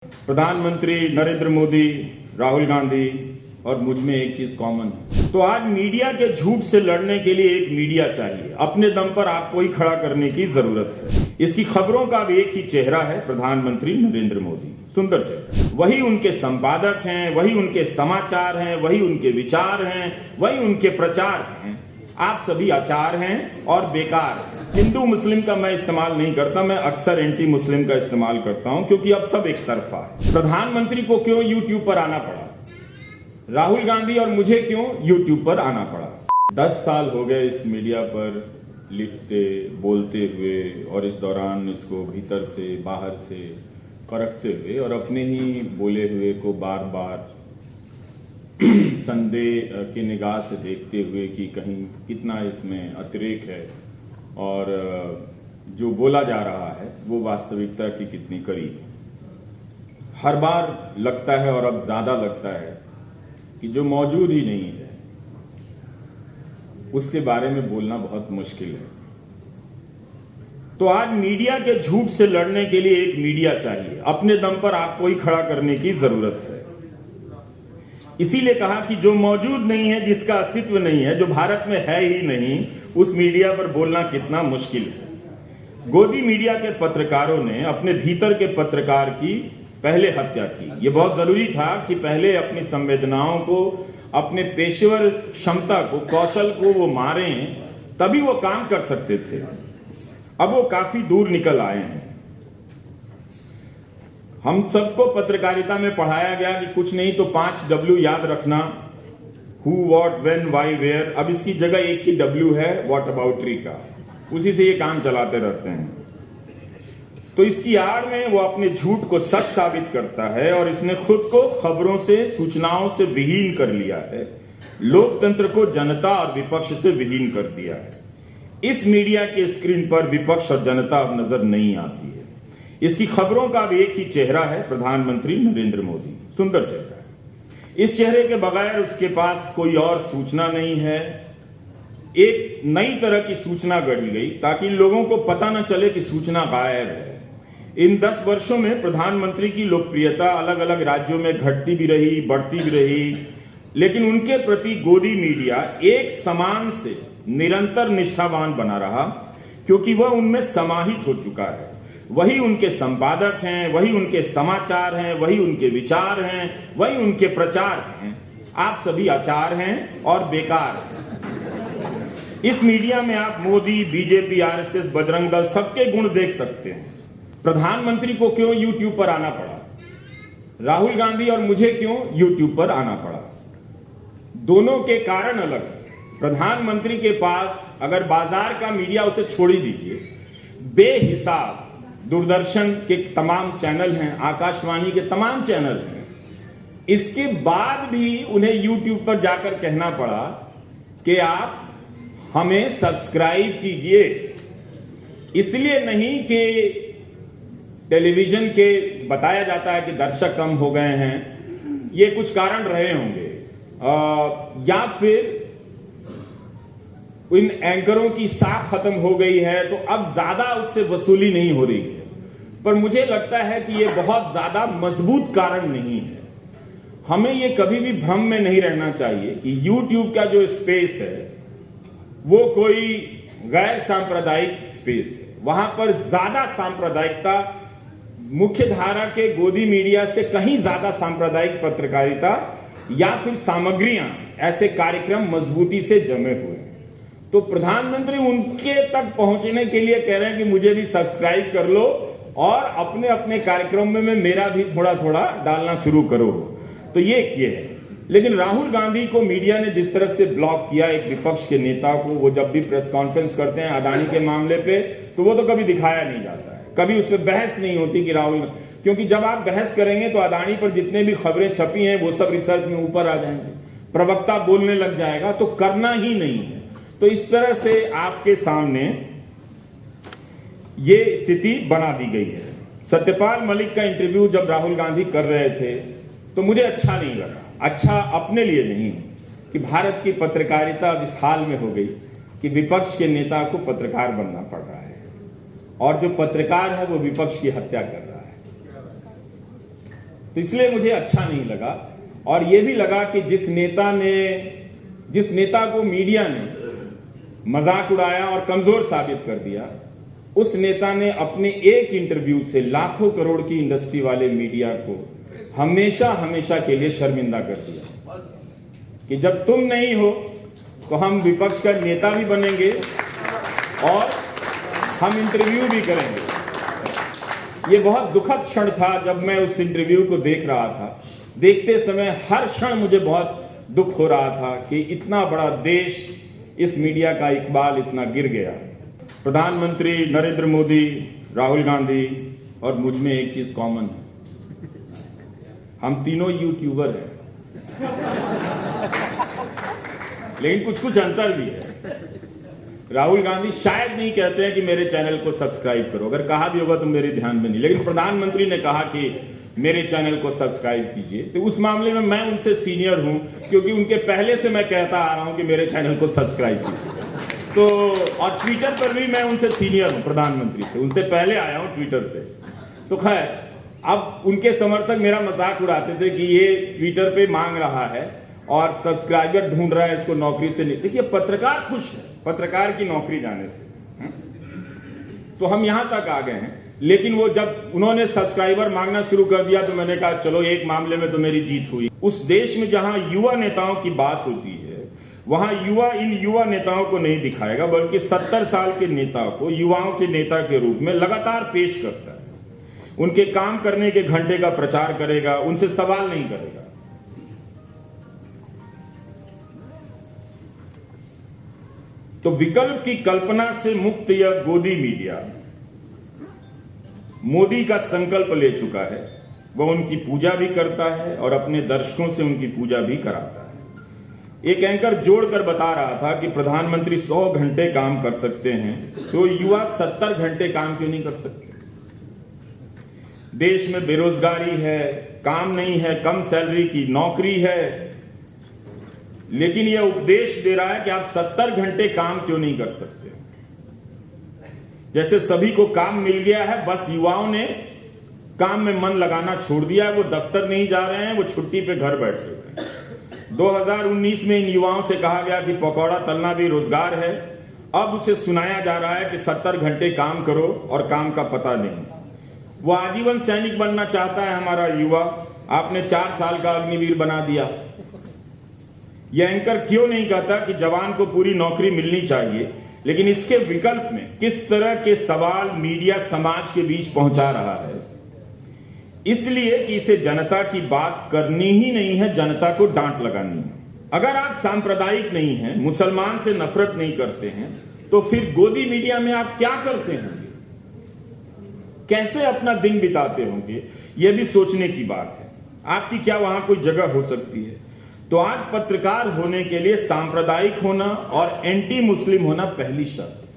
प्रधानमंत्री नरेंद्र मोदी, राहुल गांधी और मुझ में एक चीज कॉमन है। तो आज मीडिया के झूठ से लड़ने के लिए एक मीडिया चाहिए। अपने दम पर आपको ही खड़ा करने की जरूरत है। इसकी खबरों का भी एक ही चेहरा है, प्रधानमंत्री नरेंद्र मोदी। सुंदर चेहरा। वही उनके संपादक हैं, वही उनके समाचार हैं, वही उनके विचार हैं, वही उनके प्रचार हैं। आप सभी आचार हैं और बेकार हैं। हिंदू मुस्लिम का मैं इस्तेमाल नहीं करता, मैं अक्सर एंटी मुस्लिम का इस्तेमाल करता हूं, क्योंकि अब सब एक तरफा है। प्रधानमंत्री को क्यों यूट्यूब पर आना पड़ा, राहुल गांधी और मुझे क्यों यूट्यूब पर आना पड़ा। 10 साल हो गए इस मीडिया पर लिखते बोलते हुए, और इस दौरान इसको भीतर से बाहर से परखते हुए और अपने ही बोले हुए को बार बार संदेह की निगाह से देखते हुए कि कहीं कितना इसमें अतिरेक है और जो बोला जा रहा है वो वास्तविकता की कितनी करीब है। हर बार लगता है, और अब ज्यादा लगता है, कि जो मौजूद ही नहीं है उसके बारे में बोलना बहुत मुश्किल है। तो आज मीडिया के झूठ से लड़ने के लिए एक मीडिया चाहिए। अपने दम पर आपको ही खड़ा करने की जरूरत है। इसीलिए कहा कि जो मौजूद नहीं है, जिसका अस्तित्व नहीं है, जो भारत में है ही नहीं, उस मीडिया पर बोलना कितना मुश्किल है। गोदी मीडिया के पत्रकारों ने अपने भीतर के पत्रकार की पहले हत्या की। ये बहुत जरूरी था कि पहले अपनी संवेदनाओं को, अपने पेशेवर क्षमता को, कौशल को वो मारें, तभी वो काम कर सकते थे। अब वो काफी दूर निकल आए हैं। हम सबको पत्रकारिता में पढ़ाया गया कि कुछ नहीं तो 5 W याद रखना, who, what, when, why, where. अब इसकी जगह एक ही W है, व्हाट अबाउटरी का। उसी से ये काम चलाते रहते हैं। तो इसकी आड़ में वो अपने झूठ को सच साबित करता है, और इसने खुद को खबरों से, सूचनाओं से विहीन कर लिया है। लोकतंत्र को जनता और विपक्ष से विहीन कर दिया है। इस मीडिया के स्क्रीन पर विपक्ष और जनता अब नजर नहीं आती है। इसकी खबरों का भी एक ही चेहरा है, प्रधानमंत्री नरेंद्र मोदी। सुंदर चेहरा है। इस चेहरे के बगैर उसके पास कोई और सूचना नहीं है। एक नई तरह की सूचना गढ़ी गई ताकि लोगों को पता न चले कि सूचना गायब है। इन 10 वर्षों में प्रधानमंत्री की लोकप्रियता अलग अलग राज्यों में घटती भी रही, बढ़ती भी रही, लेकिन उनके प्रति गोदी मीडिया एक समान से निरंतर निष्ठावान बना रहा, क्योंकि वह उनमें समाहित हो चुका है। वही उनके संपादक हैं, वही उनके समाचार हैं, वही उनके विचार हैं, वही उनके प्रचार हैं। आप सभी आचार हैं और बेकार हैं। इस मीडिया में आप मोदी, बीजेपी, आरएसएस, बजरंग दल सबके गुण देख सकते हैं। प्रधानमंत्री को क्यों यूट्यूब पर आना पड़ा, राहुल गांधी और मुझे क्यों यूट्यूब पर आना पड़ा। दोनों के कारण अलग है। प्रधानमंत्री के पास अगर बाजार का मीडिया, उसे छोड़ ही दीजिए, बेहिसाब दूरदर्शन के तमाम चैनल हैं, आकाशवाणी के तमाम चैनल हैं। इसके बाद भी उन्हें यूट्यूब पर जाकर कहना पड़ा कि आप हमें सब्सक्राइब कीजिए। इसलिए नहीं कि टेलीविजन के बताया जाता है कि दर्शक कम हो गए हैं, ये कुछ कारण रहे होंगे, या फिर इन एंकरों की साख खत्म हो गई है तो अब ज्यादा उससे वसूली नहीं हो रही है। पर मुझे लगता है कि ये बहुत ज्यादा मजबूत कारण नहीं है। हमें ये कभी भी भ्रम में नहीं रहना चाहिए कि YouTube का जो स्पेस है वो कोई गैर सांप्रदायिक स्पेस है। वहां पर ज्यादा सांप्रदायिकता, मुख्य धारा के गोदी मीडिया से कहीं ज्यादा सांप्रदायिक पत्रकारिता या फिर सामग्रियां, ऐसे कार्यक्रम मजबूती से जमे हुए हैं। तो प्रधानमंत्री उनके तक पहुंचने के लिए कह रहे हैं कि मुझे भी सब्सक्राइब कर लो और अपने अपने कार्यक्रम में मेरा भी थोड़ा थोड़ा डालना शुरू करो। तो ये किए है। लेकिन राहुल गांधी को मीडिया ने जिस तरह से ब्लॉक किया, एक विपक्ष के नेता को, वो जब भी प्रेस कॉन्फ्रेंस करते हैं अदानी के मामले पे, तो वो तो कभी दिखाया नहीं जाता है, कभी उस पर बहस नहीं होती कि राहुल, क्योंकि जब आप बहस करेंगे तो अदानी पर जितने भी खबरें छपी हैं वो सब रिसर्च में ऊपर आ जाएंगे, प्रवक्ता बोलने लग जाएगा, तो करना ही नहीं है। तो इस तरह से आपके सामने ये स्थिति बना दी गई है। सत्यपाल मलिक का इंटरव्यू जब राहुल गांधी कर रहे थे तो मुझे अच्छा नहीं लगा। अच्छा अपने लिए नहीं, कि भारत की पत्रकारिता इस हाल में हो गई कि विपक्ष के नेता को पत्रकार बनना पड़ रहा है, और जो पत्रकार है वो विपक्ष की हत्या कर रहा है। तो इसलिए मुझे अच्छा नहीं लगा। और यह भी लगा कि जिस नेता को मीडिया ने मजाक उड़ाया और कमजोर साबित कर दिया, उस नेता ने अपने एक इंटरव्यू से लाखों करोड़ की इंडस्ट्री वाले मीडिया को हमेशा हमेशा के लिए शर्मिंदा कर दिया कि जब तुम नहीं हो तो हम विपक्ष का नेता भी बनेंगे और हम इंटरव्यू भी करेंगे। ये बहुत दुखद क्षण था जब मैं उस इंटरव्यू को देख रहा था। देखते समय हर क्षण मुझे बहुत दुख हो रहा था कि इतना बड़ा देश, इस मीडिया का इकबाल इतना गिर गया। प्रधानमंत्री नरेंद्र मोदी, राहुल गांधी और मुझ में एक चीज कॉमन है, हम तीनों यूट्यूबर हैं। लेकिन कुछ कुछ अंतर भी है। राहुल गांधी शायद नहीं कहते हैं कि मेरे चैनल को सब्सक्राइब करो, अगर कहा भी होगा तो मेरे ध्यान में नहीं, लेकिन प्रधानमंत्री ने कहा कि मेरे चैनल को सब्सक्राइब कीजिए। तो उस मामले में मैं उनसे सीनियर हूं, क्योंकि उनके पहले से मैं कहता आ रहा हूं कि मेरे चैनल को सब्सक्राइब कीजिए। तो और ट्विटर पर भी मैं उनसे सीनियर हूं, प्रधानमंत्री से उनसे पहले आया हूं ट्विटर पे। तो खैर, अब उनके समर्थक मेरा मजाक उड़ाते थे कि ये ट्विटर पे मांग रहा है और सब्सक्राइबर ढूंढ रहा है, इसको नौकरी से नहीं। देखिए, पत्रकार खुश है पत्रकार की नौकरी जाने से, तो हम यहां तक आ गए हैं। लेकिन वो जब उन्होंने सब्सक्राइबर मांगना शुरू कर दिया तो मैंने कहा चलो, एक मामले में तो मेरी जीत हुई। उस देश में जहां युवा नेताओं की बात होती है, वहां इन युवा नेताओं को नहीं दिखाएगा, बल्कि 70 साल के नेता को युवाओं के नेता के रूप में लगातार पेश करता है। उनके काम करने के घंटे का प्रचार करेगा, उनसे सवाल नहीं करेगा। तो विकल्प की कल्पना से मुक्त यह गोदी मीडिया मोदी का संकल्प ले चुका है। वह उनकी पूजा भी करता है और अपने दर्शकों से उनकी पूजा भी कराता है। एक एंकर जोड़कर बता रहा था कि प्रधानमंत्री 100 घंटे काम कर सकते हैं, तो युवा 70 घंटे काम क्यों नहीं कर सकते? देश में बेरोजगारी है, काम नहीं है, कम सैलरी की नौकरी है, लेकिन यह उपदेश दे रहा है कि आप 70 घंटे काम क्यों नहीं कर सकते। जैसे सभी को काम मिल गया है, बस युवाओं ने काम में मन लगाना छोड़ दिया है। वो दफ्तर नहीं जा रहे हैं, वो छुट्टी पे घर बैठे हुए हैं। 2019 में इन युवाओं से कहा गया कि पकौड़ा तलना भी रोजगार है। अब उसे सुनाया जा रहा है कि 70 घंटे काम करो और काम का पता नहीं। वो आजीवन सैनिक बनना चाहता है हमारा युवा, आपने 4 साल का अग्निवीर बना दिया। यह एंकर क्यों नहीं कहता कि जवान को पूरी नौकरी मिलनी चाहिए, लेकिन इसके विकल्प में किस तरह के सवाल मीडिया समाज के बीच पहुंचा रहा है? इसलिए कि इसे जनता की बात करनी ही नहीं है, जनता को डांट लगानी है। अगर आप सांप्रदायिक नहीं हैं, मुसलमान से नफरत नहीं करते हैं, तो फिर गोदी मीडिया में आप क्या करते हैं? कैसे अपना दिन बिताते होंगे? यह भी सोचने की बात है। आपकी क्या वहां कोई जगह हो सकती है? तो आज पत्रकार होने के लिए सांप्रदायिक होना और एंटी मुस्लिम होना पहली शर्त।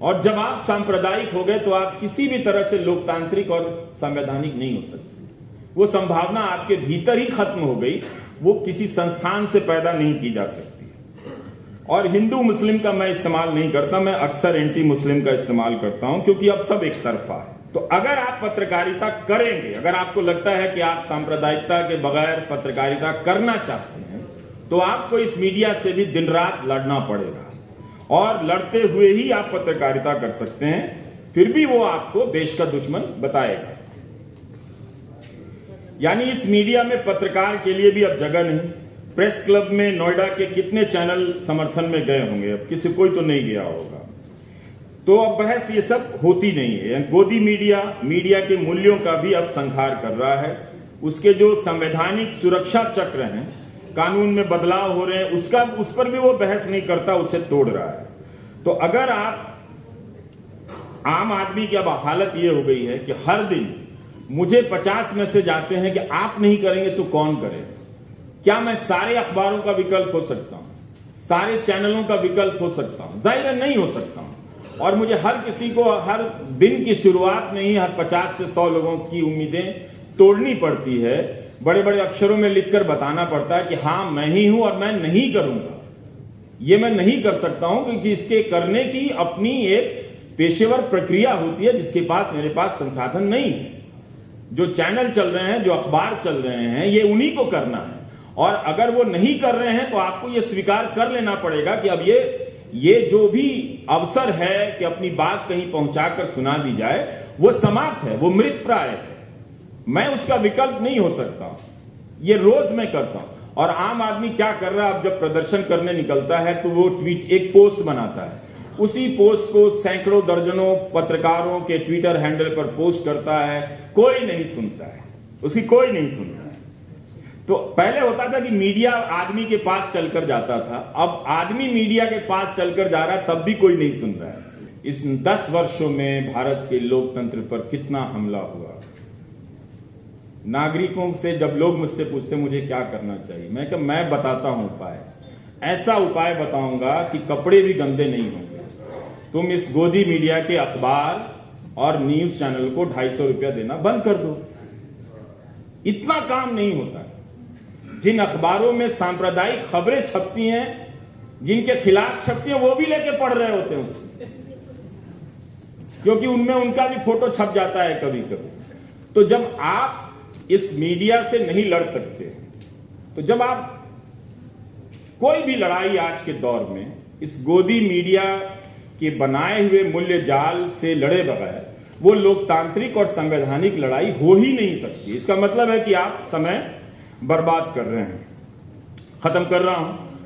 और जब आप सांप्रदायिक हो गए तो आप किसी भी तरह से लोकतांत्रिक और संवैधानिक नहीं हो सकते। वो संभावना आपके भीतर ही खत्म हो गई, वो किसी संस्थान से पैदा नहीं की जा सकती। और हिंदू मुस्लिम का मैं इस्तेमाल नहीं करता, मैं अक्सर एंटी मुस्लिम का इस्तेमाल करता हूं, क्योंकि अब सब एक तरफा है। तो अगर आप पत्रकारिता करेंगे, अगर आपको लगता है कि आप सांप्रदायिकता के बगैर पत्रकारिता करना चाहते हैं, तो आपको इस मीडिया से भी दिन रात लड़ना पड़ेगा। और लड़ते हुए ही आप पत्रकारिता कर सकते हैं, फिर भी वो आपको देश का दुश्मन बताएगा। यानी इस मीडिया में पत्रकार के लिए भी अब जगह नहीं। प्रेस क्लब में नोएडा के कितने चैनल समर्थन में गए होंगे? अब किसी कोई तो नहीं गया होगा। तो अब बहस ये सब होती नहीं है। गोदी मीडिया के मूल्यों का भी अब संहार कर रहा है। उसके जो संवैधानिक सुरक्षा चक्र हैं, कानून में बदलाव हो रहे हैं, उस पर भी वो बहस नहीं करता, उसे तोड़ रहा है। तो अगर आप आम आदमी की अब हालत ये हो गई है कि हर दिन मुझे 50 मैसेज आते हैं कि आप नहीं करेंगे तो कौन करे? क्या मैं सारे अखबारों का विकल्प हो सकता हूं? सारे चैनलों का विकल्प हो सकता हूं? जाहिर है नहीं हो सकता हूं। और मुझे हर किसी को हर दिन की शुरुआत में ही हर 50 से 100 लोगों की उम्मीदें तोड़नी पड़ती है। बड़े बड़े अक्षरों में लिखकर बताना पड़ता है कि हां मैं ही हूं और मैं नहीं करूंगा। ये मैं नहीं कर सकता हूं क्योंकि इसके करने की अपनी एक पेशेवर प्रक्रिया होती है, जिसके पास मेरे पास संसाधन नहीं है। जो चैनल चल रहे हैं, जो अखबार चल रहे हैं, ये उन्हीं को करना है। और अगर वो नहीं कर रहे हैं तो आपको ये स्वीकार कर लेना पड़ेगा कि अब ये जो भी अवसर है कि अपनी बात कहीं पहुंचाकर सुना दी जाए, वो समाप्त है, वो मृत प्राय है। मैं उसका विकल्प नहीं हो सकता। ये रोज मैं करता हूं। और आम आदमी क्या कर रहा है, अब जब प्रदर्शन करने निकलता है तो वो ट्वीट, एक पोस्ट बनाता है, उसी पोस्ट को सैकड़ों दर्जनों पत्रकारों के ट्विटर हैंडल पर पोस्ट करता है, कोई नहीं सुनता है, उसकी कोई नहीं सुनता है। तो पहले होता था कि मीडिया आदमी के पास चलकर जाता था, अब आदमी मीडिया के पास चलकर जा रहा है, तब भी कोई नहीं सुन रहा है। इस 10 वर्षों में भारत के लोकतंत्र पर कितना हमला हुआ। नागरिकों से जब लोग मुझसे पूछते मुझे क्या करना चाहिए, मैं बताता हूं उपाय। ऐसा उपाय बताऊंगा कि कपड़े भी गंदे नहीं होंगे। तुम इस गोदी मीडिया के अखबार और न्यूज चैनल को 250 रुपया देना बंद कर दो। इतना काम नहीं होता। जिन अखबारों में सांप्रदायिक खबरें छपती हैं, जिनके खिलाफ छपती हैं, वो भी लेके पढ़ रहे होते हैं उसको, क्योंकि उनमें उनका भी फोटो छप जाता है कभी कभी। तो जब आप इस मीडिया से नहीं लड़ सकते, तो जब आप कोई भी लड़ाई आज के दौर में इस गोदी मीडिया के बनाए हुए मूल्य जाल से लड़े बगैर, वो लोकतांत्रिक और संवैधानिक लड़ाई हो ही नहीं सकती। इसका मतलब है कि आप समय बर्बाद कर रहे हैं। खत्म कर रहा हूं।